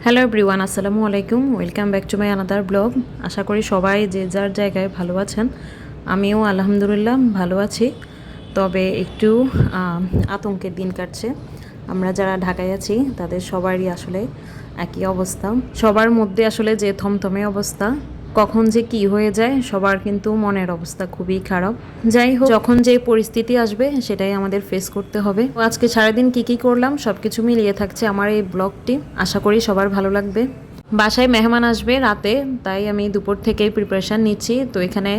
Hello everyone, আসসালামু আলাইকুম। Welcome back to my another blog. আশা করি সবাই যে যার জায়গায় ভালো আছেন। আমিও আলহামদুলিল্লাহ ভালো আছি, তবে একটু আতঙ্কের দিন কাটছে। আমরা যারা ঢাকায় আছি তাদের সবারই আসলে একই অবস্থা। সবার মধ্যে আসলে যে থমথমে অবস্থা, কখন যে কি হয়ে যায় সবার কিন্তু মনের অবস্থা খুবই খারাপ। যাই হোক, যখন যে পরিস্থিতি আসবে সেটাই আমাদের ফেস করতে হবে। আজকে সারাদিন কি করলাম সবকিছু মিলিয়ে থাকছে আমার এই ব্লগটি। আশা করি সবার ভালো লাগবে। বাসায় মেহমান আসবে রাতে, তাই আমি দুপুর থেকেই প্রিপারেশান নিচ্ছি। তো এখানে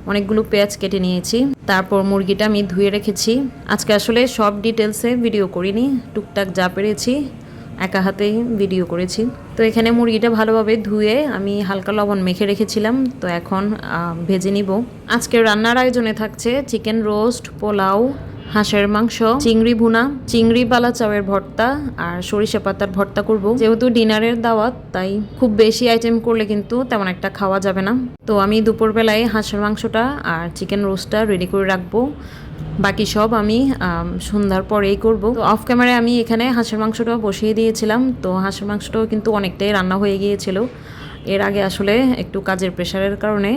অনেকগুলো পেঁয়াজ কেটে নিয়েছি, তারপর মুরগিটা আমি ধুয়ে রেখেছি। আজকে আসলে সব ডিটেলসে ভিডিও করিনি, টুকটাক যা পেরেছি একা হাতেই ভিডিও করেছি। তো এখানে মুরগিটা ভালোভাবে ধুয়ে আমি হালকা লবণ মেখে রেখেছিলাম। তো এখন ভেজে নিব। আজকে রান্নার আয়োজনে থাকছে চিকেন রোস্ট, পোলাও, হাঁসের মাংস, চিংড়ি ভুনা, চিংড়ি বালা চাউয়ের ভর্তা আর সরিষা পাতার ভর্তা করব। যেহেতু ডিনারের দাওয়াত, তাই খুব বেশি আইটেম করলে কিন্তু তেমন একটা খাওয়া যাবে না। তো আমি দুপুরবেলায় হাঁসের মাংসটা আর চিকেন রোস্টটা রেডি করে রাখবো। বাকি সব আমি সন্ধ্যার পরেই করব। তো অফ ক্যামেরায় আমি এখানে হাঁসের মাংসটা বসিয়ে দিয়েছিলাম। তো হাঁসের মাংসটাও কিন্তু অনেকটাই রান্না হয়ে গিয়েছিল। এর আগে আসলে একটু কাজের প্রেশারের কারণে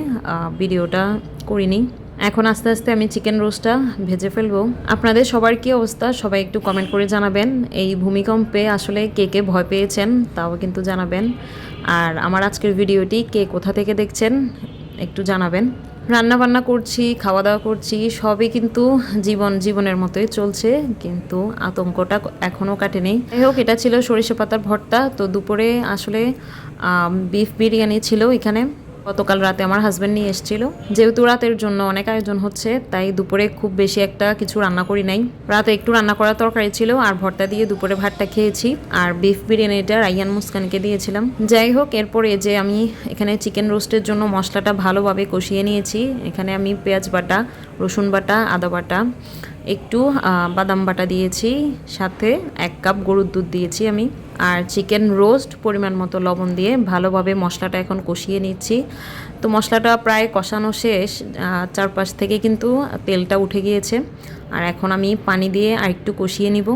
ভিডিওটা করিনি। এখন আস্তে আস্তে আমি চিকেন রোস্টটা ভেজে ফেলবো। আপনাদের সবার কী অবস্থা সবাই একটু কমেন্ট করে জানাবেন। এই ভূমিকম্পে আসলে কে কে ভয় পেয়েছেন তাও কিন্তু জানাবেন। আর আমার আজকের ভিডিওটি কে কোথা থেকে দেখছেন একটু জানাবেন। রান্না বান্না করছি, খাওয়া দাওয়া করছি, সবই কিন্তু জীবনের মতোই চলছে, কিন্তু আতঙ্কটা এখনও কাটেনি। যাই হোক, এটা ছিল সরিষা পাতার ভর্তা। তো দুপুরে আসলে বিফ বিরিয়ানি ছিল এখানে। গতকাল রাতে আমার হাজব্যান্ড নিয়ে এসেছিল। যেহেতু রাতের জন্য অনেক আয়োজন হচ্ছে, তাই দুপুরে খুব বেশি একটা কিছু রান্না করি নাই। রাতে একটু রান্না করা তরকারি ছিল আর ভর্তা দিয়ে দুপুরে ভাতটা খেয়েছি। আর বিফ বিরিয়ানিটা রাইয়ান মুস্কানকে দিয়েছিলাম। যাই হোক, এরপরে যে আমি এখানে চিকেন রোস্টের জন্য মশলাটা ভালোভাবে কষিয়ে নিয়েছি। এখানে আমি পেঁয়াজ বাটা, রসুন বাটা, আদা বাটা, একটু বাদাম বাটা দিয়েছি, সাথে 1 কাপ গরুর দুধ দিয়েছি আমি। আর চিকেন রোস্ট পরিমাণ মতো লবণ দিয়ে ভালোভাবে মশলাটা এখন কষিয়ে নিচ্ছি। তো মশলাটা প্রায় কষানো শেষ, চারপাশ থেকে কিন্তু তেলটা উঠে গিয়েছে। আর এখন আমি পানি দিয়ে আরেকটু কষিয়ে নিব।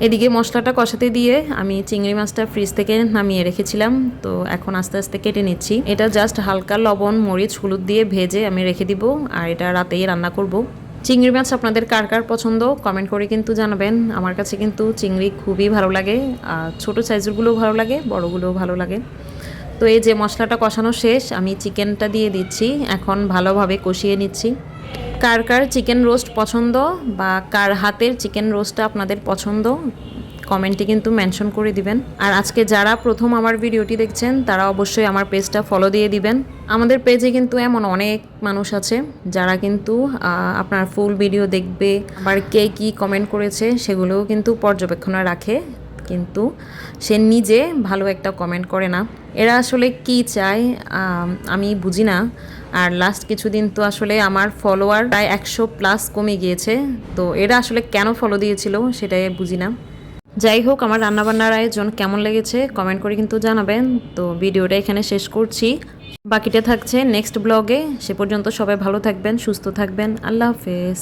এদিকে মশলাটা কষাতে দিয়ে আমি চিংড়ি মাছটা ফ্রিজ থেকে নামিয়ে রেখেছিলাম। তো এখন আস্তে আস্তে কেটে নিচ্ছি। এটা জাস্ট হালকা লবণ, মরিচ, হলুদ দিয়ে ভেজে আমি রেখে দিব। আর এটা রাতেই রান্না করব। চিংড়ি মাছ আপনাদের কার কার পছন্দ কমেন্ট করে কিন্তু জানাবেন। আমার কাছে কিন্তু চিংড়ি খুবই ভালো লাগে। ছোটো সাইজগুলোও ভালো লাগে, বড়গুলোও ভালো লাগে। তো এই যে মশলাটা কষানো শেষ, আমি চিকেনটা দিয়ে দিচ্ছি। এখন ভালোভাবে কষিয়ে নিচ্ছি। কার কার চিকেন রোস্ট পছন্দ বা কার হাতের চিকেন রোস্টটা আপনাদের পছন্দ কমেন্টে কিন্তু মেনশন করে দিবেন। আর আজকে যারা প্রথম আমার ভিডিওটি দেখছেন তারা অবশ্যই আমার পেজটা ফলো দিয়ে দিবেন। আমাদের পেজে কিন্তু এমন অনেক মানুষ আছে যারা কিন্তু আপনার ফুল ভিডিও দেখবে, আবার কে কী কমেন্ট করেছে সেগুলোও কিন্তু পর্যবেক্ষণে রাখে, কিন্তু সে নিজে ভালো একটা কমেন্ট করে না। এরা আসলে কি চায় আমি বুঝি না। আর লাস্ট কিছুদিন তো আসলে আমার ফলোয়ার প্রায় 100+ কমে গিয়েছে। তো এরা আসলে কেন ফলো দিয়েছিল সেটাই বুঝি না। যাই হোক, আমার রান্নাবান্নার আয়োজন কেমন লেগেছে কমেন্ট করে কিন্তু জানাবেন। তো ভিডিওটা এখানে শেষ করছি, বাকিটা থাকছে নেক্সট ব্লগে। সে পর্যন্ত সবাই ভালো থাকবেন, সুস্থ থাকবেন। আল্লাহ হাফেজ।